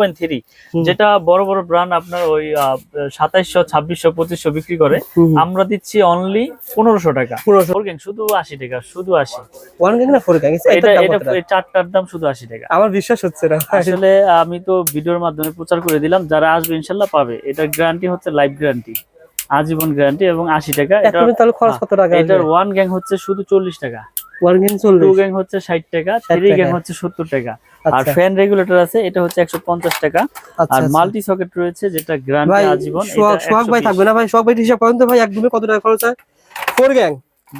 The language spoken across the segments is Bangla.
1.3, যেটা বড় বড় ব্র্যান্ড আপনার ওই 2700 2600 2500 বিক্রি করে, আমরা দিচ্ছি অনলি 1500 টাকা। 4 গ্যাং শুধু 80 টাকা, শুধু 80। 1 গ্যাং না 4 গ্যাং? এটা চারটার দাম শুধু 80 টাকা। আমার বিশ্বাস হচ্ছে না আসলে, আমি তো ভিডিওর মাধ্যমে প্রচার করে দিলাম, যারা আসবে ইনশাআল্লাহ পাবে। এটার গ্যারান্টি হচ্ছে লাইফ গ্যারান্টি, আজীবন গ্যারান্টি, এবং 80 টাকা। তাহলে খরচ কত টাকা? এটার 1 গ্যাং হচ্ছে শুধু 40 টাকা, 1 গ্যাং 40, 2 গ্যাং হচ্ছে 60 টাকা, 3 গ্যাং হচ্ছে 70 টাকা। আর ফ্যান রেগুলেটর আছে, এটা হচ্ছে 150 টাকা। আর মাল্টি সকেট রয়েছে, যেটা গ্যারান্টি আজীবন। এটা সোহাগ ভাই থাকবে না ভাই? সোহাগ ভাই হিসাব করেন তো ভাই, একদমই কত টাকা খরচ হয়? 4 গ্যাং,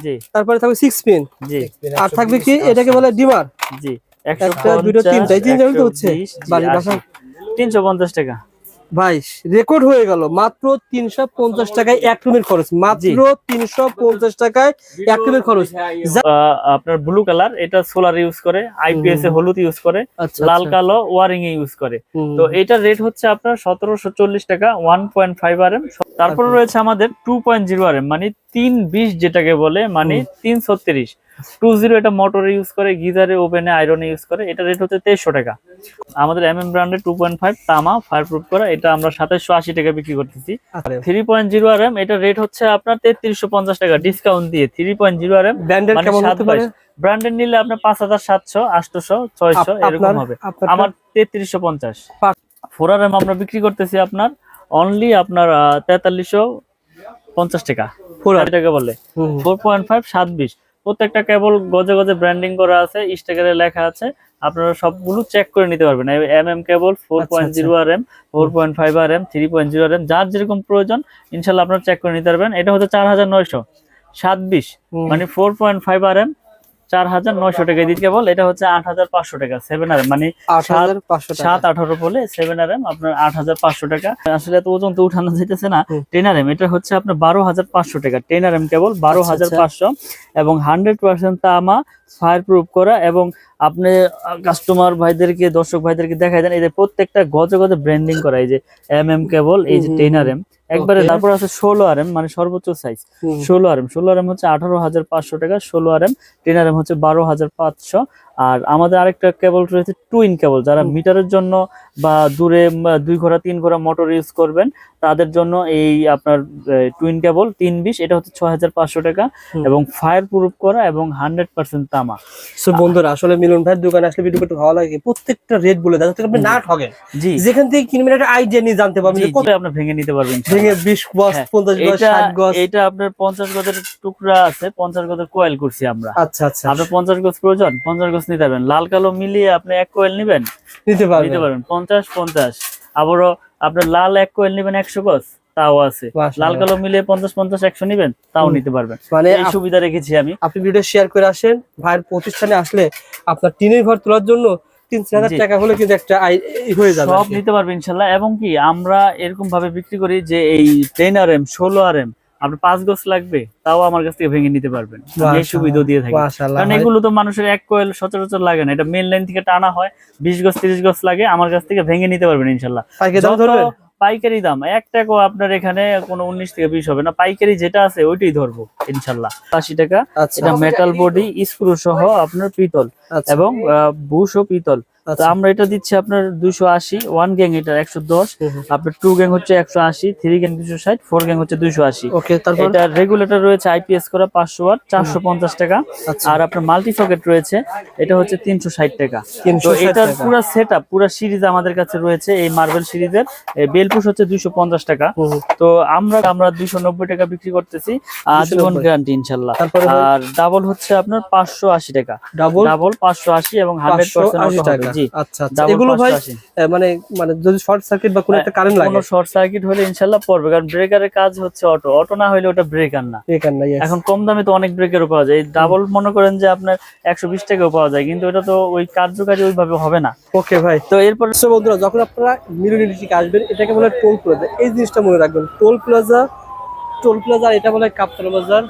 জি। তারপরে থাকবে 6 পিন, জি। আর থাকবে কি এটাকে বলে ডিমার, জি। 150, 2 3 তিনটা তো হচ্ছে 350 টাকা। ভাই রেকর্ড হয়ে গেল মাত্র 350 টাকায় এক রুমের খরচ, মাত্র 350 টাকায় এক রুমের খরচ। আপনার ব্লু কালার, এটা সোলার ইউজ করে, আইপিএস এ হলুদ ইউজ করে, লাল কালো ওয়ারিং এ ইউজ করে। তো এটার রেট হচ্ছে আপনার 1740 টাকা, 1.5 RM। তারপর রয়েছে আমাদের 2.0 RM, মানে 320 যেটাকে বলে, মানে 336। 20 এটা মোটরে ইউজ করে, গিজারে, ওভেনে, আয়রনে ইউজ করে। এটা রেট হচ্ছে 2300 টাকা। আমাদের MM ব্র্যান্ডের 2.5 তামা ফায়ারপ্রুফ করা, এটা আমরা 2780 টাকা বিক্রি করতেছি। 3.0 RM, এটা রেট হচ্ছে আপনার 3350 টাকা ডিসকাউন্ট দিয়ে। 3.0 RM ব্র্যান্ডের কেমন হতে পারে? ব্র্যান্ডের নিলে আপনার 5700, 800, 600 এরকম হবে। আমার 3350। 4 RM আমরা বিক্রি করতেছি আপনার অনলি আপনার 4350 টাকা। 4 টাকা বলে 4.5 720। প্রত্যেকটা কেবল গজে গজে ব্র্যান্ডিং করা আছে, স্টিকারে লেখা আছে, আপনারা সবগুলো চেক করে নিতে পারবেন। MM কেবল 4.0 RM, 4.5 RM, 3.0 RM, যার যেরকম প্রয়োজন ইনশাআল্লাহ আপনারা চেক করে নিতে পারবেন। এটা হচ্ছে 4927, মানে 4.5 RM 4900 টাকা দিতে কেবল। এটা হচ্ছে 8500 টাকা 7 RM, মানে 7-18 বলে 7 RM আপনার 8500 টাকা। আসলে এত ওজন তো উঠানো যাইতেছে না। 10 RM এটা হচ্ছে আপনার 12500 টাকা, 10 RM কেবল 12500, এবং 100% তামা ফায়ারপ্রুফ করা। এবং আপনি কাস্টমার ভাইদেরকে, দর্শক ভাইদেরকে দেখাই দেন, এই যে প্রত্যেকটা গজে গজে ব্র্যান্ডিং করা, এই যে MM কেবল, এই যে 10 RM একবারে। তারপর আছে 16 RM, মানে সর্বোচ্চ সাইজ 16 RM। 16 RM হচ্ছে 18500 টাকা, 16 RM। 10 RM হচ্ছে 12500। আর আমাদের আরেকটা কেবল রয়েছে টুইন কেবল, যারা মিটারের জন্য বা দূরে 2 ঘোড়া 3 ঘোড়া মোটর ইউজ করবেন, তাদের জন্য এই আপনার টুইন কেবল 320, এটা হচ্ছে 6500 টাকা, এবং ফায়ার প্রুফ করা এবং 100% তামা। সো বন্ধুরা, আসলে মিলন ভাইয়ের দোকানে আসলে ভিডিও করতে ভালো লাগে, প্রত্যেকটা রেট বলে দেয় যাতে আপনি না ঠকেন। জি, যেখান থেকে কিনবেন একটা আইডিয়া নিয়ে জানতে পারবেন কত আপনি ভেঙে নিতে পারবেন। ভেঙে 20 গজ, 50 গজ, 60 গজ। এটা আপনার 50 গজের টুকরা আছে, 50 গজের কয়েল করছি আমরা। আচ্ছা আচ্ছা, আপনার 50 গজ প্রয়োজন, 50 গজ নিতে পারবেন। লাল কালো মিলিয়ে আপনি এক কয়েল নেবেন, নিতে পারবেন 50-50। আবারও আপনার লাল এক কয়েল নেবেন 100 গজ, তাও আছে। লাল কালো মিলিয়ে 50-50-100 নিবেন, তাও নিতে পারবেন। মানে এই সুবিধা রেখেছি আমি। আপনি ভিডিও শেয়ার করে আসেন, ভাইয়ের প্রতিষ্ঠানে আসলে আপনার টিনের ঘর তোলার জন্য 3-4000 টাকা হলে কিন্তু একটা হয়ে যাবে, সব নিতে পারবেন ইনশাআল্লাহ। এবং কি আমরা এরকম ভাবে বিক্রি করি যে এই 10 RM 16 RM আপনার 5 গজ লাগবে, তাও আমার কাছ থেকে ভেঙে নিতে পারবেন। এই সুবিধা দিয়ে থাকি, কারণ এগুলো তো মানুষের এক কোয়েল সচরাচর লাগে না, এটা মেইন লাইন থেকে টানা হয়। 20 গজ 30 গজ লাগে, আমার কাছ থেকে ভেঙে নিতে পারবেন ইনশাআল্লাহ। পাইকারি দাম 1 টাকাও আপনার এখানে কোনো 19 থেকে 20 হবে না, পাইকারি যেটা আছে ওইটাই ধরবো ইনশাআল্লাহ। 80 টাকা। এটা মেটাল বডি, স্ক্রু সহ আপনার পিতল, এবং বুশ ও পিতল। তো আমরা এটা দিচ্ছি আপনার 280। 1 গ্যাং এটা 110, আপনার 2 গ্যাং হচ্ছে 180, 3 গ্যাং 260, 4 গ্যাং হচ্ছে 280। ওকে, তারপর এটা রেগুলেটর রয়েছে আইপিএস করা 500 ওয়াট, 450 টাকা। আর আপনার মাল্টি সকেট রয়েছে, এটা হচ্ছে 360 টাকা। তো এটার পুরো সেটআপ, পুরো সিরিজ আমাদের কাছে রয়েছে। এই মার্বেল সিরিজের বেলপুশ হচ্ছে 250 টাকা। তো আমরা 290 টাকা বিক্রি করতেছি, আজীবন গ্যারান্টি ইনশাআল্লাহ। আর ডাবল হচ্ছে আপনার 580 টাকা, ডাবল 580 এবং 100% টাকা। জি, আচ্ছা আচ্ছা। এগুলো ভাই মানে যদি শর্ট সার্কিট বা কোনো একটা কারেন্ট লাগে, কোনো শর্ট সার্কিট হলে ইনশাআল্লাহ পড়বে, কারণ ব্রেকারের কাজ হচ্ছে অটো না হলে ওটা ব্রেকার না। এখন কম দামে তো অনেক ব্রেকারও পাওয়া যায়, ডাবল মনে করেন যে আপনার 120 টাকাও পাওয়া যায়, কিন্তু এটা তো ওই কার্যকারী ওইভাবে হবে না। ওকে ভাই, তো এরপর বন্ধুরা, যখন আপনারা মিরর ইলেকট্রিকে আসবেন, এটাকে বলে টোল প্লাজা। এই জিনিসটা মনে রাখবেন, টোল প্লাজা। এটা বলে কাপ্তান বাজার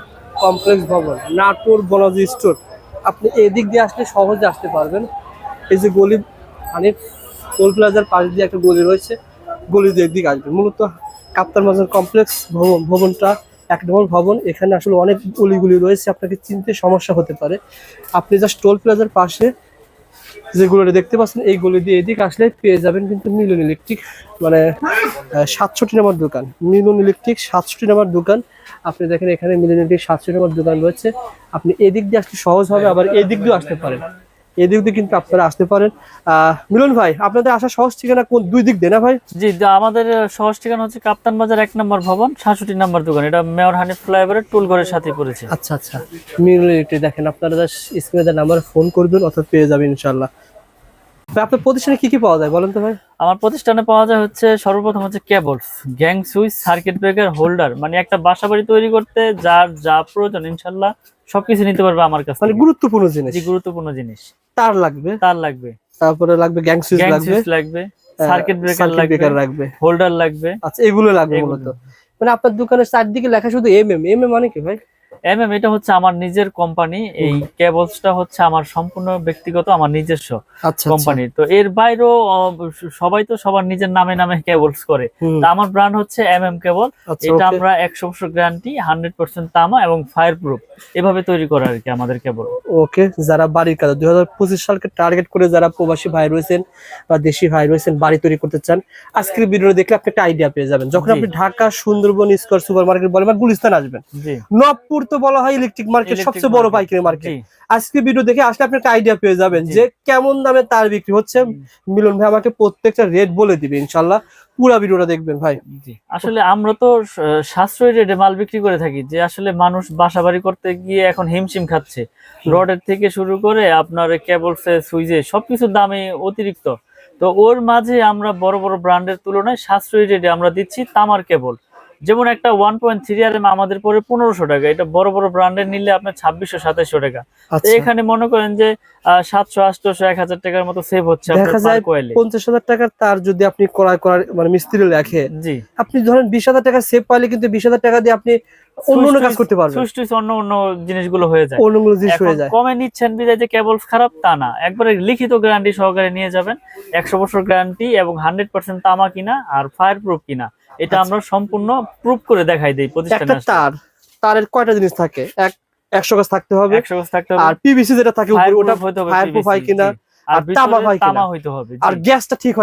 কমপ্লেক্স ভবন, নাটোর বনাজি স্টোর। আপনি এদিক দিয়ে আসলে সহজে আসতে পারবেন। এই যে গলি, মানে টোল প্লাজার পাশ দিয়ে একটা গলি রয়েছে, গলি দিয়ে একদিকে আসবেন। মূলত কাপ্তান বাজার কমপ্লেক্স ভবনটা 1 নম্বর ভবন। এখানে আসলে অনেক গলিগুলি রয়েছে, আপনাকে চিনতে সমস্যা হতে পারে। আপনি জাস্ট টোল প্লাজার পাশে যেগুলো দেখতে পাচ্ছেন এইগুলো দিয়ে এদিকে আসলে পেয়ে যাবেন কিন্তু মিলন ইলেকট্রিক, মানে 67 নম্বর দোকান, মিলন ইলেকট্রিক 67 নম্বর দোকান। আপনি দেখেন এখানে মিলন ইলেকট্রিক 67 নম্বর দোকান রয়েছে। আপনি এদিক দিয়ে আসতে সহজ হবে, আবার এদিক দিয়ে আসতে পারেন, এদিক দিয়ে কিন্তু আপনারা আসতে পারেন। মিলন ভাই, আপনাদের আসা সহজ ঠিকানা কোন দুই দিক দিয়ে না ভাই? জি, আমাদের সহজ ঠিকানা হচ্ছে কাপ্তান বাজার 1 নম্বর ভবন 67 নম্বর দোকান। এটা মেয়র হানিফ ফ্লাইওভারের টুল ঘরের সাথে পড়েছে। আচ্ছা আচ্ছা, মিলন ইলেকট্রিক দেখেন, আপনারা স্ক্রিনে নাম্বার ফোন করবেন অথবা পেয়ে যাবেন ইনশাআল্লাহ। আপনার প্রতিষ্ঠানে কি কি পাওয়া যায় বলেন তো ভাই? আমার প্রতিষ্ঠানে পাওয়া যায় হচ্ছে সর্বপ্রথম হচ্ছে cables, gang switch, circuit breaker, holder, মানে একটা বাসাবাড়ি তৈরি করতে যার যা প্রয়োজন ইনশাআল্লাহ সবকিছু নিতে পারবে আমার কাছে। মানে গুরুত্বপূর্ণ জিনিস। জি, গুরুত্বপূর্ণ জিনিস। তার লাগবে, তারপরে লাগবে গ্যাং সুইচ লাগবে, সার্কিট ব্রেকার লাগবে, হোল্ডার লাগবে। আচ্ছা, এগুলো লাগবে মূলত। মানে আপনার দোকানের চারদিকে লেখা শুধু এমএম মানে কি ভাই? এটা হচ্ছে আমার নিজের কোম্পানি। এই কেবলসটা হচ্ছে আমার সম্পূর্ণ ব্যক্তিগত, আমার নিজস্ব কোম্পানি। তো এর বাইরেও সবাই তো সবার নিজের নামে নামে কেবলস করে। আমার ব্র্যান্ড হচ্ছে কেবল। এটা আমরা 100% গ্যারান্টি, 100% তামা এবং ফায়ার প্রুফ এভাবে তৈরি করা আর কি আমাদের কেবল। ওকে, যারা বাড়ির কাজ 2025 সালকে টার্গেট করে যারা প্রবাসী ভাই রয়েছেন বা দেশি ভাই রয়েছেন বাড়ি তৈরি করতে চান, আজকের ভিডিও দেখলে আপনি একটা আইডিয়া পেয়ে যাবেন। যখন আপনি Dhaka Sundarban square super market বলেন বা গুলিস্তান আসবেন, নবপুর তো বলা হয় ইলেকট্রিক মার্কেট, সবচেয়ে বড় পাইকারি মার্কেট। আজকে ভিডিও দেখে আসলে আপনি একটা আইডিয়া পেয়ে যাবেন যে কেমন দামে তার বিক্রি হচ্ছে। মিলন ভাই আমাকে প্রত্যেকটা রেট বলে দিবে ইনশাআল্লাহ, পুরো ভিডিওটা দেখবেন ভাই। আসলে আমরা তো সাশ্রয়ী রেটে মাল বিক্রি করে থাকি, যে আসলে মানুষ বাসাবাড়ি করতে গিয়ে এখন হিমশিম খাচ্ছে। রডের থেকে শুরু করে আপনার কেবলসে, সুইচে সবকিছুর দামে অতিরিক্ত। তো ওর মাঝে আমরা বড় বড় ব্র্যান্ডের তুলনায় সাশ্রয়ী রেটে আমরা দিচ্ছি তামার কেবল। যেমন একটা 1.3 RM আমাদের পরে 1500 টাকা, এটা বড় বড় ব্র্যান্ডের নিলে আপনার 2600-2700 টাকা। এখানে মনে করেন যে 700-800-1000 টাকার মতো সেভ হচ্ছে। দেখা যায় 50,000 টাকার তার যদি আপনি ক্রয় করার মানে মিস্ত্রি লেখে, জি, আপনি ধরেন 20,000 টাকা সেভ পাইলে কিন্তু 20,000 টাকা দিয়ে আপনি অন্য কাজ করতে পারবেন। অন্য জিনিসগুলো হয়ে যায়, অন্যগুলো জিনিস হয়ে যায়। কমে নিচ্ছেন বিধায় যে কেবলস খারাপ তা না, একবারে লিখিত গ্যারান্টি সহকারে নিয়ে যাবেন। 100 বছর গ্যারান্টি এবং 100% তামা কিনা আর ফায়ার প্রুফ কিনা, এটা আমরা সম্পূর্ণ প্রুফ করে দেখাই দেই প্রতিষ্ঠানে। একটা তারের কয়টা জিনিস থাকে? 100 গজ থাকতে হবে, 100 গজ থাকতে হবে। আর পিভিসি যেটা থাকে উপরে ওটা ফায়ার প্রুফ হয় কিনা, আর তামা হইতে হবে, আর গ্যাসটা ঠিক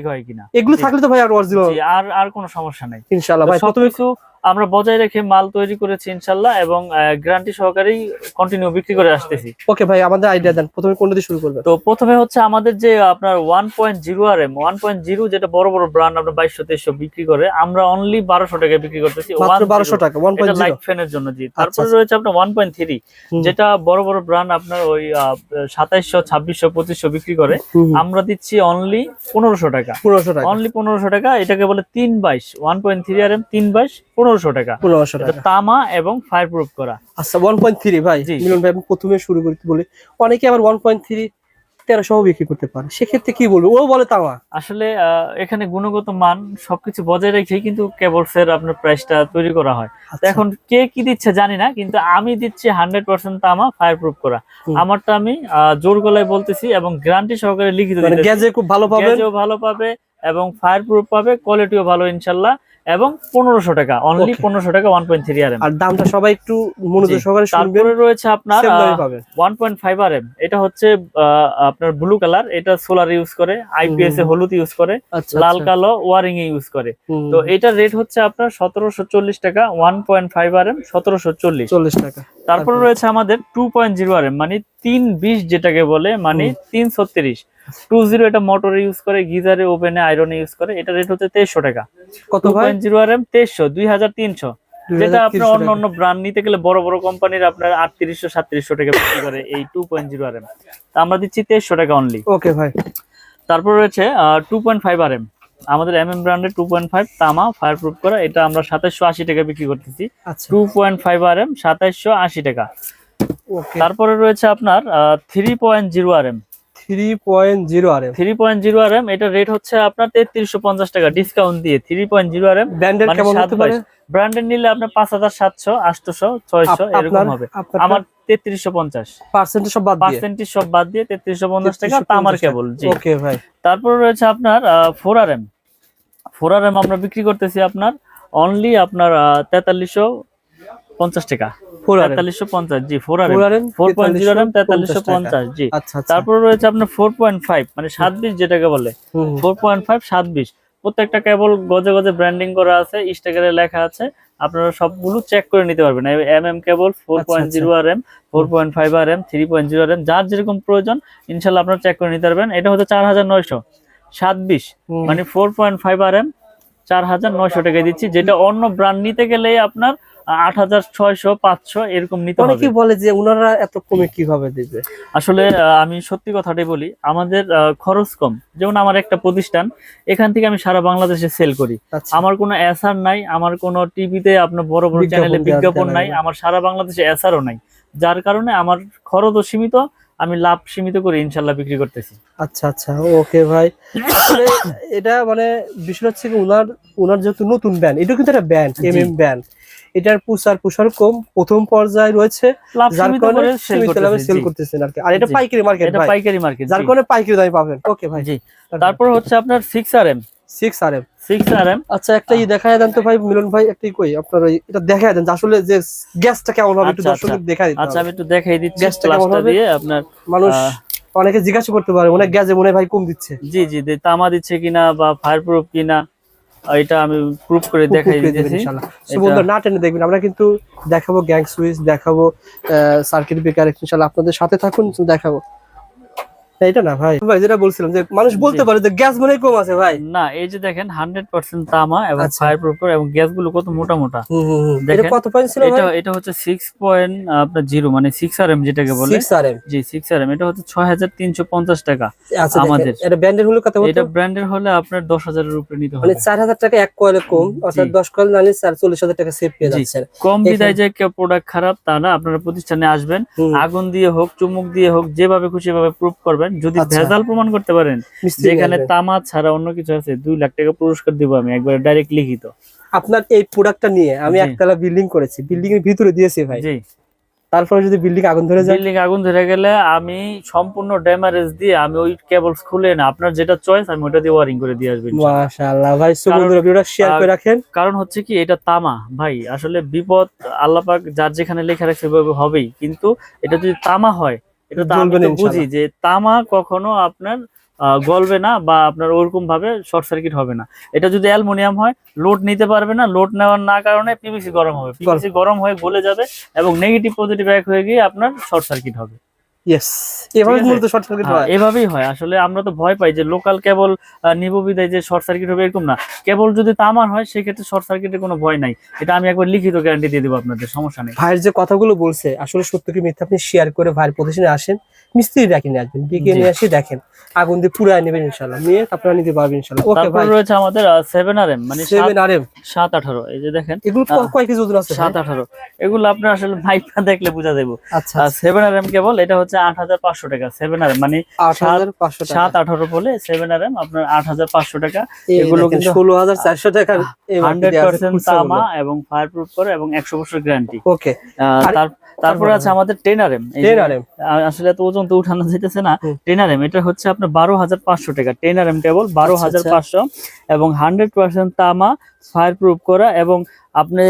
হয় কিনা। এগুলো থাকলে তো ভাই আর অরিজিনাল, আর কোনো সমস্যা নাই ইনশাআল্লাহ ভাই। সবকিছু আমরা বজায় রেখে মাল তৈরি করেছি ইনশাআল্লাহ, এবং গ্যারান্টি সহকারেই কন্টিনিউ বিক্রি করে আসতেছি। ওকে ভাই, আমাদের আইডিয়া দেন, প্রথমে কোনটা দিয়ে শুরু করবেন? তো প্রথমে হচ্ছে আমাদের যে আপনার 1.0 RM 1.0, যেটা বড় বড় ব্র্যান্ড আমরা 2200-2300 বিক্রি করে, আমরা অনলি 1200 টাকায় বিক্রি করতেছি। মাত্র 1200 টাকা 1.0 লাইট ফ্যানের জন্য। জি, তারপরে রয়েছে আপনার 1.3, যেটা বড় বড় ব্র্যান্ড আপনার ওই 2700, 2600, 2500 বিক্রি করে, আমরা দিচ্ছি অনলি 1500 টাকা। অনলি 1500 টাকা। এটাকে বলে 322 1.3 RM 322 1500 টাকা। তামা এবং ফায়ার প্রুফ করা। আচ্ছা, 1.3 ভাই মিলন ভাই, আমি প্রথমে শুরু করতে বলি, অনেকে আবার 1.3 1300 বিক্রি করতে পারে, সেক্ষেত্রে কি বলবো? ও বলে তামা। আসলে এখানে গুণগত মান সবকিছু বজায় রেখে কিন্তু কেবলসের আপনার প্রাইসটা তৈরি করা হয়। এখন কে কি দিচ্ছে জানি না, কিন্তু আমি দিচ্ছি 100% তামা, ফায়ার প্রুফ করা। আমারটা আমি জোর গলায় বলতেছি এবং গ্যারান্টি সহকারে লিখিত দিতেছি। গ্যাজে খুব ভালো পাবে, গ্যাজেও ভালো পাবে এবং ফায়ার প্রুফ পাবে, কোয়ালিটিও ভালো ইনশাআল্লাহ। এবং 1500 টাকা, অনলি 1500 টাকা 1.3 RM। আর দামটা সবাই একটু মনোযোগ সহকারে শুনবেন। তারপরে রয়েছে আপনার 1.5 RM, এটা হচ্ছে আপনার ব্লু কালার, এটা সোলার ইউজ করে, আইপিএস এ হলুদ ইউজ করে, লাল কালো ওয়ারিং এ ইউজ করে। তো এটার রেট হচ্ছে আপনার 1740 টাকা। 1.5 RM 1740 টাকা। তারপরে রয়েছে আমাদের 2.0 RM, মানে 320 যেটাকে বলে, মানে 336 20, এটা মোটর ইউজ করে, গিজারে, ওভেনে, আয়রনে ইউজ করে। এটা রেট হচ্ছে 2300 টাকা। কত ভাই? 2.0 RM 2300, 2300। যেটা আপনার অন্য ব্র্যান্ড নিতে গেলে বড় বড় কোম্পানির আপনার 3800-3700 টাকা বিক্রি করে এই 2.0 RM, আমরা দিচ্ছি 2300 টাকা অনলি। ওকে ভাই। তারপর রয়েছে 2.5 RM, আমাদের ব্র্যান্ডের 2.5 তামা, ফায়ার প্রুফ করা, এটা আমরা 2780 টাকা বিক্রি করতেছি। 2.5 RM 2780 টাকা। তারপরে রয়েছে আপনার 3.0 RM 3.0 RM, এটা রেট হচ্ছে আপনার 3350 টাকা ডিসকাউন্ট দিয়ে। 3.0 RM ব্র্যান্ডের কেমন হতে পারে? ব্র্যান্ডের নিলে আপনার 5700, 800, 600 এরকম হবে। আমার 3350 পার্সেন্টেজ সব বাদ দিয়ে 3350 টাকা তামার কেবল। জি, ওকে ভাই। তারপর রয়েছে আপনার 4 RM আমরা বিক্রি করতেছি আপনার অনলি আপনার 4350 টাকা। 4350 জি 4RM 4350 জি। আচ্ছা আচ্ছা। তারপর রয়েছে আপনার 4.5 মানে 720 যেটাকে বলে 4.5 720 প্রত্যেকটা কেবল গজে গজে ব্র্যান্ডিং করা আছে, স্টিকারে লেখা আছে, আপনারা সবগুলো চেক করে নিতে পারবেন। এমএম কেবল 4.0 RM 4.5 RM 3.0 RM যার যেরকম প্রয়োজন ইনশাআল্লাহ আপনারা চেক করে নিতে পারবেন। এটা হচ্ছে 4927 মানে 4.5 RM 4900 টাকায় দিচ্ছি, যেটা অন্য ব্র্যান্ড নিতে গেলে আপনার 8600 500 এরকম নিতে হবে। অনেকেই বলে যে ওনারা এত কমে কিভাবে দিবে? আসলে আমি সত্যি কথাটাই বলি, আমাদের খরচ কম। যেমন আমার একটা প্রতিষ্ঠান, এখান থেকে আমি সারা বাংলাদেশে সেল করি। আমার কোনো এসআর নাই, আমার কোনো টিভিতে আপনার বড় বড় চ্যানেলে বিজ্ঞাপন নাই, আমার সারা বাংলাদেশে এসআরও নাই, যার কারণে আমার খরচও সীমিত, আমি লাভ সীমিত করে ইনশাল্লাহ বিক্রি করতেছি। আচ্ছা আচ্ছা, ওকে ভাই। আসলে এটা মানে বিষয় হচ্ছে কি, ওনার যেহেতু নতুন ব্র্যান্ড, এটা কিন্তু একটা ব্র্যান্ড, এমএম ব্র্যান্ড, এটার প্রসার কম, প্রথম পর্যায়ে রয়েছে, যার কারণে সেল করতেছেন আর কি। আর এটা পাইকারি মার্কেট, এটা পাইকারি মার্কেট, যার কারণে পাইকারি দামে পাবেন। ওকে ভাই জি। তারপর হচ্ছে আপনার 6RM 6RM। আচ্ছা, একটা দেখায় দেন তো ভাই মিলন ভাই, একটাই কই আপনার এটা দেখায় দেন আসলে যে গ্যাসটা কেমন হবে, একটু দর্শকদের দেখাই দিতে। আচ্ছা, আমি একটু দেখাই দিচ্ছি গ্যাসটা কেমন হবে। দিয়ে আপনার মানুষ অনেকে জিজ্ঞাসা করতে পারে অনেক গ্যাসে মনে ভাই কম দিচ্ছে। জি জি, তামা দিচ্ছে কিনা বা ফায়ার প্রুফ কিনা, এটা আমি প্রুফ করে দেখাই দিতেছি ইনশাআল্লাহ। সো বন্ধুরা না টেনে দেখবেন, আমরা কিন্তু দেখাবো গ্যাং সুইচ, দেখাবো সার্কিট ব্রেকার, ইনশাআল্লাহ আপনাদের সাথে থাকুন, দেখাবো। এটা না ভাই, যেটা বলছিলাম যে মানুষ বলতে পারে যে গ্যাস মনে কম আছে ভাই, না এই যে দেখেন 100% তামা এবং ফায়ার প্রুফ এবং গ্যাসগুলো কত মোটা মোটা। এটা কত পয়েন্ট ছিল ভাই? এটা হচ্ছে 6.0 মানে 6RM যেটাকে বলে। 6RM জি 6RM, এটা হচ্ছে 6350 টাকা। আচ্ছা, আমাদের এটা ব্র্যান্ডের হলো কত? এটা ব্র্যান্ডের হলে আপনার 10000 এর উপরে নিতে হবে, মানে 4000 টাকা এক কয়েলে কম, অর্থাৎ 10 কয়েল নালে 44000 টাকা সেভ পেয়ে যাচ্ছেন। কম বিদায় যে কেউ প্রোডাক্ট খারাপ তা না, আপনারা প্রতিষ্ঠানে আসবেন, আগুন দিয়ে হোক চুমুক দিয়ে হোক যেভাবে খুশি ভাবে প্রুফ করবেন, যদি ভেজাল প্রমাণ করতে পারেন যেখানে তামা ছাড়া অন্য কিছু আছে 2 লাখ টাকা পুরস্কার দিব আমি একবারে ডাইরেক্ট লিখিত। আপনার এই প্রোডাক্টটা নিয়ে আমি একতলা বিল্ডিং করেছি, বিল্ডিং এর ভিতরে দিয়েছি ভাই। জি। তারপরে যদি বিল্ডিং আগুন ধরে যায়, বিল্ডিং আগুন ধরে গেলে আমি সম্পূর্ণ ড্যামারেজ দিয়ে আমি ওই কেবলস খুলে না, আপনার যেটা চয়েস আমি ওটা দিয়ে ওয়্যারিং করে দিয়ে আসব ইনশাআল্লাহ। মাশাআল্লাহ ভাই, সো বন্ধুরা ভিডিওটা শেয়ার করে রাখেন। কারণ হচ্ছে কি, এটা তামা ভাই, আসলে বিপদ আল্লাহ পাক যার যেখানে লেখা রাখছে সেভাবে হবেই, কিন্তু এটা যদি তামা হয়, এটা তো আমি বুঝি যে তামা কখনো আপনার গলবে না বা আপনার ওরকম ভাবে শর্ট সার্কিট হবে না। এটা যদি অ্যালুমিনিয়াম হয় লোড নিতে পারবে না, লোড নেওয়ার না কারণে পিভিসি গরম হবে, পিভিসি গরম হয়ে গলে যাবে এবং নেগেটিভ পজিটিভ এক হয়ে গিয়ে আপনার শর্ট সার্কিট হবে। ইয়েস, এভাবে মূলত শর্ট সার্কিট হয়, এভাবেই হয়। আসলে আমরা তো ভয় পাই যে লোকাল কেবল নিব বিদায় যে শর্ট সার্কিট হবে, এরকম না। কেবল যদি তামার হয় সেক্ষেত্রে শর্ট সার্কিটের কোনো ভয় নাই, এটা আমি একবার লিখিত গ্যারান্টি দিয়ে দেবো আপনাদের, সমস্যা নেই। ভাইয়ের যে কথাগুলো বলছে আসলে সত্য কি মিথ্যা আপনি শেয়ার করে ভাইয়ের প্রতিষ্ঠানে আসেন, মিস্ত্রি ডাকি নিয়ে আসবেন, ডেকে নিয়ে আসি দেখেন আগুন দিয়ে পুরাই নেবেন ইনশাআল্লাহ, নিয়ে আপনারা নিতে পারবেন ইনশাআল্লাহ। ওকে ভাই, রয়েছে আমাদের 7RM মানে 7RM 718, এই যে দেখেন এগুলো কয় কেজি ওজন আছে? 718, এগুলো আপনার আসলে মাইপা দেখলে বোঝা যাবে। আচ্ছা, 7RM কেবল এটা হচ্ছে 8500 টাকা। 7RM মানে 8500 টাকা, 718 বলে 7RM আপনার 8500 টাকা। এগুলো কিন্তু 16400 টাকা, 100% তামা এবং ফায়ার প্রুফ করে এবং 100 বছর গ্যারান্টি। ওকে। তারপরে আছে আমাদের 10RM, আসলে এত ওজন তো উঠানো যাইতেছে না। 10RM এটা হচ্ছে আপনার 12500 টাকা। 10RM কেবল 12500 এবং 100% তামা ফায়ার প্রুফ করা। এবং আপনি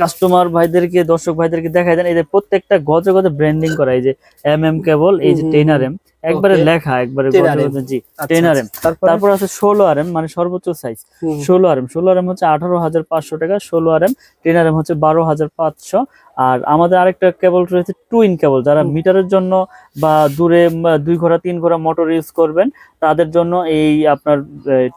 কাস্টমার ভাইদেরকে দর্শক ভাইদেরকে দেখাই দেন, এই যে প্রত্যেকটা গজে গজে ব্র্যান্ডিং করা, এই যে MM কেবল, এই যে 10RM একবারে লেখা, একবারে জি 10RM। তারপর আছে 16RM মানে সর্বোচ্চ সাইজ 16RM। 16RM হচ্ছে 18500 টাকা 16RM। 10RM হচ্ছে 12500। আর আমাদের আরেকটা কেবল রয়েছে টুইন কেবল, যারা মিটারের জন্য বা দূরে 2 ঘোড়া 3 ঘোড়া মোটর ইউজ করবেন তাদের জন্য এই আপনার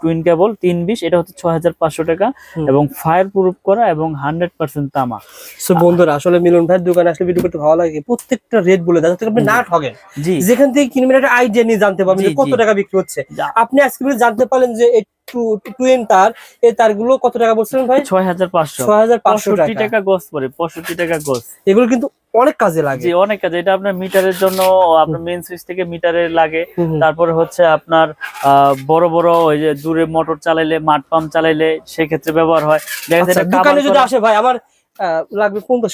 টুইন কেবল 320, এটা হচ্ছে 6500 টাকা এবং ফায়ার প্রুফ করা এবং 100% তামা। সো বন্ধুরা আসলে মিলন ভাইয়ের দোকানে আসলে ভিডিও করতে ভালো লাগে, প্রত্যেকটা রেট বলে দেয় যাতে আপনি না ঠকেন। জি, যেখান থেকে কিনবেন একটা আইডিয়া নিয়ে জানতে পারবেন যে কত টাকা বিক্রি হচ্ছে। আপনি আজকে জানতে পারলেন যে টুইন তার, এই তারগুলো কত টাকা বলছিলেন ভাই? 6500 টাকা গজ পড়ে, 65 টাকা গজ। এগুলো কিন্তু অনেক কাজে লাগে। জি অনেক কাজে, এটা আপনার মিটারের জন্য, আপনার মেইন সুইচ থেকে মিটারে লাগে। তারপরে হচ্ছে আপনার বড় বড় ওই যে দূরে মোটর চালাইলে, মাঠ পাম্প চালাইলে সেক্ষেত্রে ব্যবহার হয়। দোকানে যদি আসে ভাই আমার লাগবে 50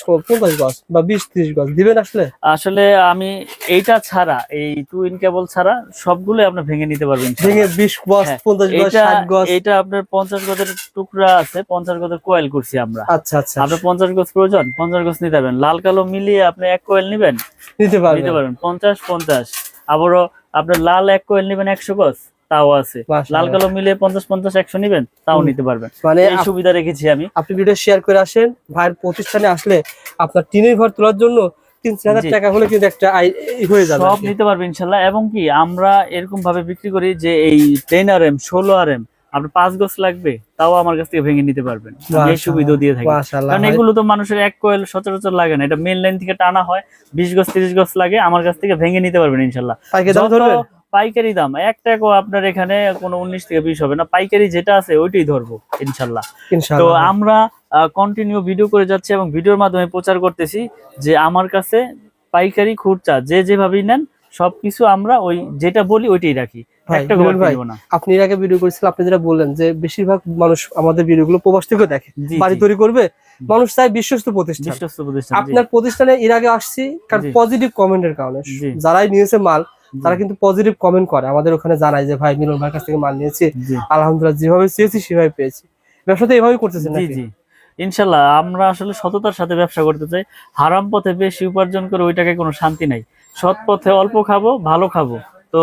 গজ বা 20-30 গজ দিবেন আসলে? আসলে আমি এইটা ছাড়া, এই টু ইন কেবল ছাড়া সবগুলো আপনি ভেঙে নিতে পারবেন। ভেঙে 20 গজ, 50 গজ, 60 গজ। এটা আপনার 50 গজের টুকরা আছে, 50 গজের কোয়েল করছি আমরা। আচ্ছা আচ্ছা, আপনার 50 গজ প্রয়োজন, 50 গজ নিতে পারবেন। লাল কালো মিলিয়ে আপনি এক কোয়েল নিবেন, নিতে পারবেন 50-50। আবারও আপনার লাল এক কোয়েল নিবেন 100 গজ, তাও আছে। লাল কালো মিলিয়ে 50-50-100 নিবেন, তাও নিতে পারবেন। মানে এই সুবিধা রেখেছি আমি। আপনি ভিডিও শেয়ার করে আসেন, ভাইয়ের প্রতিষ্ঠানে আসলে আপনার টিনের ঘর তোলার জন্য 3-4 টাকা হলে কিন্তু একটা হয়ে যাবে, সব নিতে পারবেন ইনশাল্লাহ। এবং কি আমরা এরকম ভাবে বিক্রি করি যে এই 10 RM 16 RM আপনার 5 গজ লাগবে, তাও আমার কাছ থেকে ভেঙে নিতে পারবেন। এই সুবিধা দিয়ে থাকি, কারণ এগুলো তো মানুষের এক কোয়েল সচরাচর লাগে না, এটা মেন লাইন থেকে টানা হয়। 20 গজ 30 গজ লাগে, আমার কাছ থেকে ভেঙে নিতে পারবেন ইনশাল্লাহ। পাইকারি দাম 1 টাকাও আপনার এখানে কোনো 19 থেকে 20 হবে না, পাইকারি যেটা আছে ওইটাই ধরবো ইনশাল্লাহ। তো আমরা কন্টিনিউ ভিডিও করে যাচ্ছি এবং ভিডিওর মাধ্যমে প্রচার করতেছি যে আমার কাছে পাইকারি খুচরা যে যেভাবেই নেন সবকিছু আমরা ওই যেটা বলি ওইটাই রাখি। আপনি এর আগে ভিডিও করেছিলেন, আপনি যেটা বললেন যে বেশিরভাগ মানুষ আমাদের ভিডিওগুলো প্রবাস থেকে দেখে, বাড়ি তৈরি করবে, মানুষ চায় বিশ্বস্ত প্রতিষ্ঠান। আপনার প্রতিষ্ঠানে এর আগে আসছি কারণ পজিটিভ কমেন্টের কারণে, যারাই নিয়েছে মাল তারা কিন্তু পজিটিভ কমেন্ট করে, আমাদের ওখানে জানায় যে ভাই মিলন ভাইয়ের কাছ থেকে মাল নিয়েছি, আলহামদুলিল্লাহ যেভাবে চেয়েছি সেভাবে পেয়েছি। ব্যবসাতে এভাবেই করতেছেন নাকি? ইনশাল্লাহ আমরা আসলে সততার সাথে ব্যবসা করতে চাই। হারাম পথে বেশি উপার্জন করে ওই টাকায় কোনো শান্তি নাই। সৎ পথে অল্প খাবো, ভালো খাবো। তো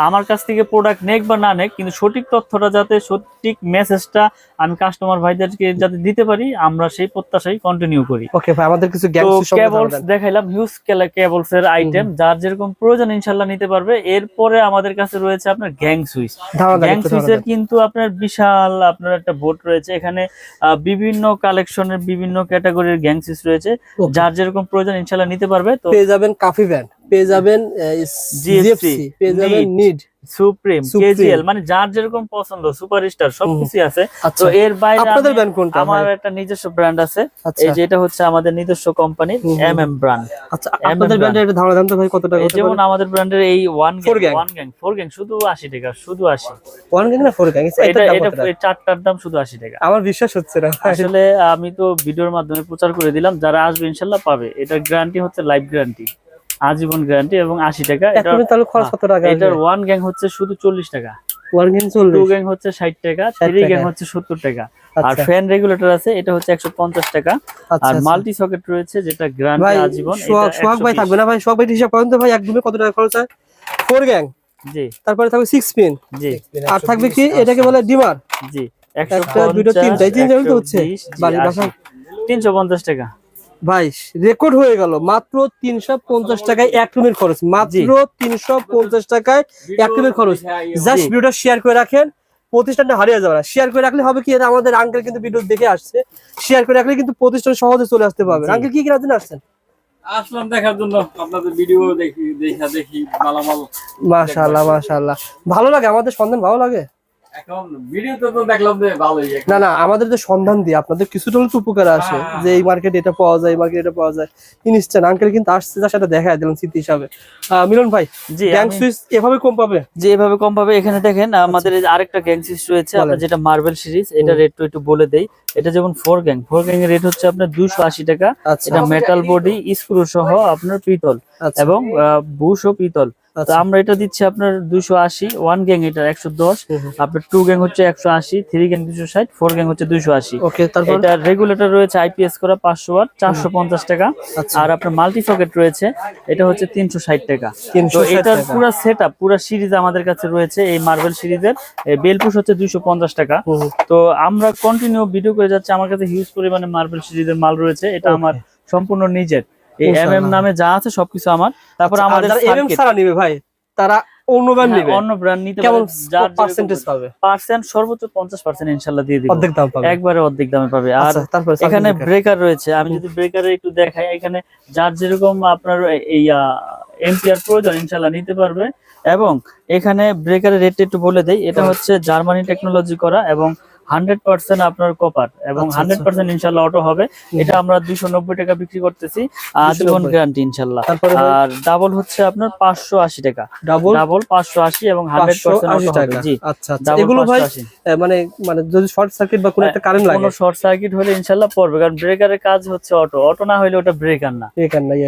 আমার কাছ থেকে প্রোডাক্ট নেক বা না নেক, কিন্তু সঠিক তথ্যটা যাতে, সঠিক মেসেজটা আমি কাস্টমার ভাইদেরকে যাতে দিতে পারি, আমরা সেই প্রত্যাশাই কন্টিনিউ করি। ওকে ভাই, আমাদের কিছু কেবলস দেখাইলাম, হিউজ কেবলস এর আইটেম, যার যেরকম প্রয়োজন ইনশাআল্লাহ নিতে পারবে। এরপরে আমাদের কাছে রয়েছে আপনার গ্যাং সুইচ। গ্যাং সুইচের কিন্তু আপনার বিশাল আপনার একটা বোর্ড রয়েছে, এখানে বিভিন্ন কালেকশনের বিভিন্ন ক্যাটাগরির গ্যাং সুইচ রয়েছে, যার যেরকম প্রয়োজন ইনশাআল্লাহ নিতে পারবে। তো পেয়ে যাবেন কাফি ভ্যান, পেয়ে যাবেন জিএফসি, পেয়ে যাবেন নিড, সুপ্রিম, কেজিএল, মানে যার যেরকম পছন্দ, সুপারস্টার সবকিছু আছে। তো এর বাইরে আপনাদের ব্র্যান্ড কোনটা? আমার একটা নিজস্ব ব্র্যান্ড আছে, এই যেটা হচ্ছে আমাদের নিজস্ব কোম্পানির এমএম ব্র্যান্ড। আচ্ছা, আপনাদের ব্র্যান্ডের এটা ধারণা দেন তো ভাই কত টাকা? যেমন আমাদের ব্র্যান্ডের এই ওয়ান গ্যাং শুধু 80 টাকা, শুধু 80। ওয়ান গ্যাং না ফোর গ্যাং? এটা এই চারটার দাম শুধু 80 টাকা। আমার বিশ্বাস হচ্ছে না আসলে, আমি তো ভিডিওর মাধ্যমে প্রচার করে দিলাম, যারা আসবে ইনশাআল্লাহ পাবে। এটা গ্যারান্টি হচ্ছে লাইফ গ্যারান্টি, আজীবন গ্যারান্টি, এবং 80 টাকা। এটার ওয়ান গ্যাং হচ্ছে শুধু 40 টাকা, টু গ্যাং হচ্ছে 60 টাকা, থ্রি গ্যাং হচ্ছে 70 টাকা। আর ফ্যান রেগুলেটর আছে, এটা হচ্ছে 150 টাকা। আর মাল্টি সকেট রয়েছে, যেটা গ্যারান্টি আজীবন। সোহাগ ভাই থাকবে না ভাই? সোহাগ ভাই হিসাব করেন তো ভাই, একদমই কত টাকা খরচ হয়? ফোর গ্যাং, জি। তারপরে থাকবে 6 পিন, জি। আর থাকবে কি এটাকে বলে ডিমার, জি। 350 টাকা ভাই। রেকর্ড হয়ে গেল, মাত্র 350 টাকায় এক রুমের খরচ, মাত্র 350 টাকায় এক রুমের খরচ। জাস্ট ভিডিওটা শেয়ার করে রাখেন, প্রতিষ্ঠানটা হারিয়ে যাবে না। শেয়ার করে রাখলে হবে কি, আমাদের আঙ্কেল কিন্তু ভিডিও দেখে আসছে, শেয়ার করে রাখলে কিন্তু প্রতিষ্ঠান সহজে চলে আসতে পারবে। আঙ্কেল কি কিনার জন্য আসছেন? আসলাম দেখার জন্য, আপনাদের ভিডিও দেখি মালামাল। মাশাআল্লাহ মাশাআল্লাহ, ভালো লাগে আমাদের সন্ধান, ভালো লাগে। এখন ভিডিওতে তো দেখলাম যে ভালোই। না না, আমাদের যে সন্ধান দিয়ে আপনাদের কিছুটা হলে উপকার আসে, যে এই মার্কেটে এটা পাওয়া যায়, এই মার্কেটে এটা পাওয়া যায়। ইনস্ট্যান্ট আঙ্কেল কিন্তু আসছে, যার সাথে দেখা দিলাম স্মৃতি হিসাবে। মিলন ভাই, জি, গ্যাং সুইচ এভাবে কম পাবে? জি, এভাবে কম পাবে। এখানে দেখেন আমাদের আরেকটা গ্যাং সুইচ রয়েছে, আপনার যেটা মার্বেল সিরিজ, এটা রেট একটু বলে দেই। এটা যেমন ফোর গ্যাং এর রেট হচ্ছে আপনার 280 টাকা। এটা মেটাল বডি, স্ক্রু সহ আপনার পিতল, এবং বুশ ও পিতল। তো আমরা এটা দিচ্ছি আপনার 280। ওয়ান গ্যাং এটা 110, আপনার টু গ্যাং হচ্ছে 180, থ্রি গ্যাং 260, ফোর গ্যাং হচ্ছে 280। এটা রেগুলেটর রয়েছে আইপিএস করা 500 ওয়াট, 450 টাকা। আর আপনার মাল্টি সকেট রয়েছে, এটা হচ্ছে 360 টাকা। তো এটার পুরো সেটআপ, পুরো সিরিজ আমাদের কাছে রয়েছে। এই মার্বেল সিরিজের বেলপুশ হচ্ছে 250 টাকা। তো আমরা কন্টিনিউ ভিডিও করে যাচ্ছি, আমার কাছে হিউজ পরিমাণে মার্বেল সিরিজের মাল রয়েছে। এটা আমার সম্পূর্ণ নিজের, এই এমএম নামে যা আছে সবকিছু আমার। তারপর আমাদের এমএম ছাড়া নিবে ভাই, তারা অন্য ব্র্যান্ড নিবে, অন্য ব্র্যান্ড নিতে কেমন পার্সেন্টেজ পাবে? পার্সেন্ট সর্বোচ্চ 50% ইনশাআল্লাহ দিয়ে দিব, অর্ধেক দাম পাবে, একবারে অর্ধেক দামে পাবে। আর এখানে ব্রেকার রয়েছে, আমি যদি ব্রেকারে একটু দেখাই, এখানে যার যেরকম আপনার এই এম্পিয়ার প্রয়োজন ইনশাআল্লাহ নিতে পারবে। এবং এখানে ব্রেকারের রেট একটু বলে দেই, এটা হচ্ছে জার্মানি টেকনোলজি করা এবং 100% আপনার কপার এবং 100% ইনশাআল্লাহ অটো হবে। এটা আমরা 290 টাকা বিক্রি করতেছি, আজীবন গ্যারান্টি ইনশাআল্লাহ। আর ডাবল হচ্ছে আপনার 580 টাকা, ডাবল 580 এবং 100% অটো হবে। জি আচ্ছা আচ্ছা, এগুলো ভাই মানে মানে যদি শর্ট সার্কিট বা কোনো একটা কারেন্ট লাগে, কোনো শর্ট সার্কিট হলে ইনশাআল্লাহ পড়বে, কারণ ব্রেকারের কাজ হচ্ছে অটো, অটো না হলে ওটা ব্রেকার না।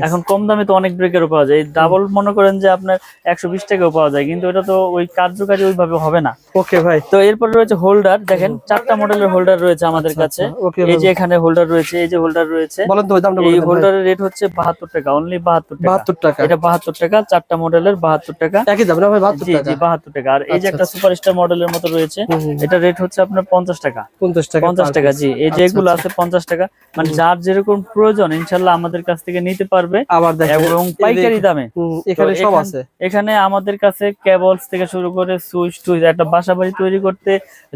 এখন কম দামে তো অনেক ব্রেকারও পাওয়া যায়, ডাবল মনে করেন যে আপনার 120 টাকাও পাওয়া যায়, কিন্তু এটা তো ওই কার্যকারী ওইভাবে হবে না। ওকে ভাই, তো এরপরে রয়েছে হোল্ডার, দেখেন 4টা মডেলের হোল্ডার রয়েছে আমাদের কাছে। এই যে এখানে হোল্ডার রয়েছে, এই যে হোল্ডার রয়েছে, বলেন তো দামটা। এই হোল্ডারের রেট হচ্ছে 72 টাকা, অনলি 72 টাকা। এটা 72 টাকা, 4টা মডেলের 72 টাকা, একই দাম না ভাই? 72 টাকা। জি 72 টাকা। আর এই যে একটা সুপারস্টার মডেলের মতো রয়েছে, এটা রেট হচ্ছে আপনার 50 টাকা। 50 টাকা, জি। এই যে এগুলো আছে 50 টাকা, মানে যার যেরকম প্রয়োজন ইনশাআল্লাহ আমাদের কাছ থেকে নিতে পারবে, আবার এবং পাইকারি দামে। এখানে সব আছে, এখানে আমাদের কাছে কেবলস থেকে শুরু করে সুইচ টুইচ, একটা বাসাবাড়ি তৈরি করতে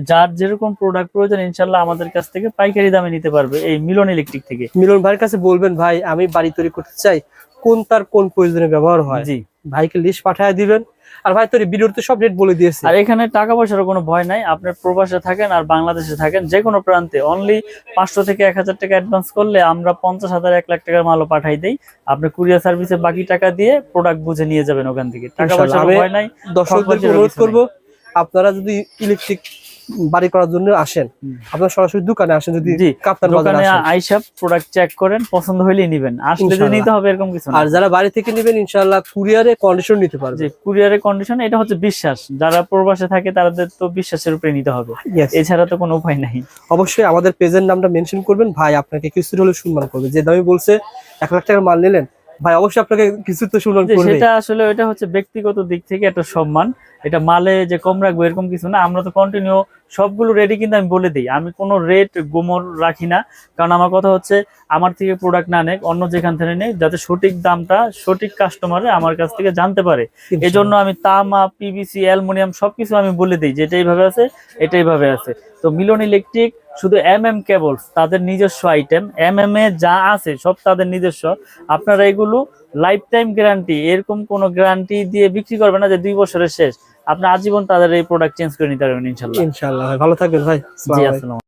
যার যেরকম প্রোডাক্ট প্রয়োজন ইনশাআল্লাহ আমাদের কাছ থেকে পাইকারি দামে নিতে পারবে এই মিলন ইলেকট্রিক থেকে। মিলন ভাইয়ের কাছে বলবেন, ভাই আমি বাড়ি তৈরি করতে চাই, কোন তার কোন প্রয়োজনে ব্যবহার হয়, জি ভাইকে লিস্ট পাঠিয়ে দিবেন। আর ভাই তোর ভিডিওতে সব রেট বলে দিয়েছে। আর এখানে টাকা পয়সার কোনো ভয় নাই, আপনার প্রবাসে থাকেন আর বাংলাদেশে থাকেন, যে কোনো প্রান্তে অনলি 500 থেকে 1000 টাকা অ্যাডভান্স করলে আমরা 50,000 1 লাখ টাকার মালও পাঠাই দেই। আপনি কুরিয়ার সার্ভিসে বাকি টাকা দিয়ে প্রোডাক্ট বুঝে নিয়ে যাবেন ওখান থেকে, টাকা পয়সার ভয় নাই। দর্শকদেরকে অনুরোধ করব, আপনারা যদি ইলেকট্রিক বাড়ি করার জন্য আসেন, আপনারা সরাসরি দোকানে আসেন, যদি কাপ্তান বাজারে আসেন, আইসা প্রোডাক্ট চেক করেন, পছন্দ হইলেই নেবেন, আসলে যে নিতে হবে এরকম কিছু না। আর যারা বাড়ি থেকে নেবেন ইনশাআল্লাহ কুরিয়ারে কন্ডিশন নিতে পারবে। জি, কুরিয়ারে কন্ডিশন, এটা হচ্ছে বিশ্বাস, যারা প্রবাসে থাকে তাদের তো বিশ্বাসের উপরে নিতে হবে, এছাড়া তো কোনো উপায় নাই। অবশ্যই আমাদের পেজের নামটা মেনশন করবেন, ভাই আপনাকে কিছু হলে সম্মান করবে। যে দামে বলছে 1 লাখ টাকার মাল নিলেন, ভাই অবশ্যই আপনাকে কিছু তো সম্মান করবে। সেটা আসলে এটা হচ্ছে ব্যক্তিগত দিক থেকে একটা সম্মান, এটা মালে যে কম রাখবো এরকম কিছু না। আমরা তো কন্টিনিউ সবগুলো রেটই কিন্তু আমি বলে দিই, আমি কোনো রেট গোমর রাখি না, কারণ আমার কথা হচ্ছে আমার থেকে প্রোডাক্ট না নেক, অন্য যেখান থেকে নেই, যাতে সঠিক দামটা সঠিক কাস্টমারে আমার কাছ থেকে জানতে পারে। এজন্য আমি তামা, পিভিসি, অ্যালুমিনিয়াম সবকিছু আমি বলে দিই, যেটা এইভাবে আছে এটা এইভাবে আছে। তো মিলন ইলেকট্রিক শুধু কেবলস তাদের নিজস্ব আইটেম, এ যা আছে সব তাদের নিজস্ব। আপনারা এগুলো লাইফ টাইম গ্যারান্টি, এরকম কোনো গ্যারান্টি দিয়ে বিক্রি করবে না যে 2 বছরের শেষ, আপনি আজীবন তাদের এই প্রোডাক্ট চেঞ্জ করে নিতে পারবেন ইনশাআল্লাহ। ইনশাআল্লাহ ভাই, ভালো থাকবেন ভাই। জি, আসসালামু আলাইকুম।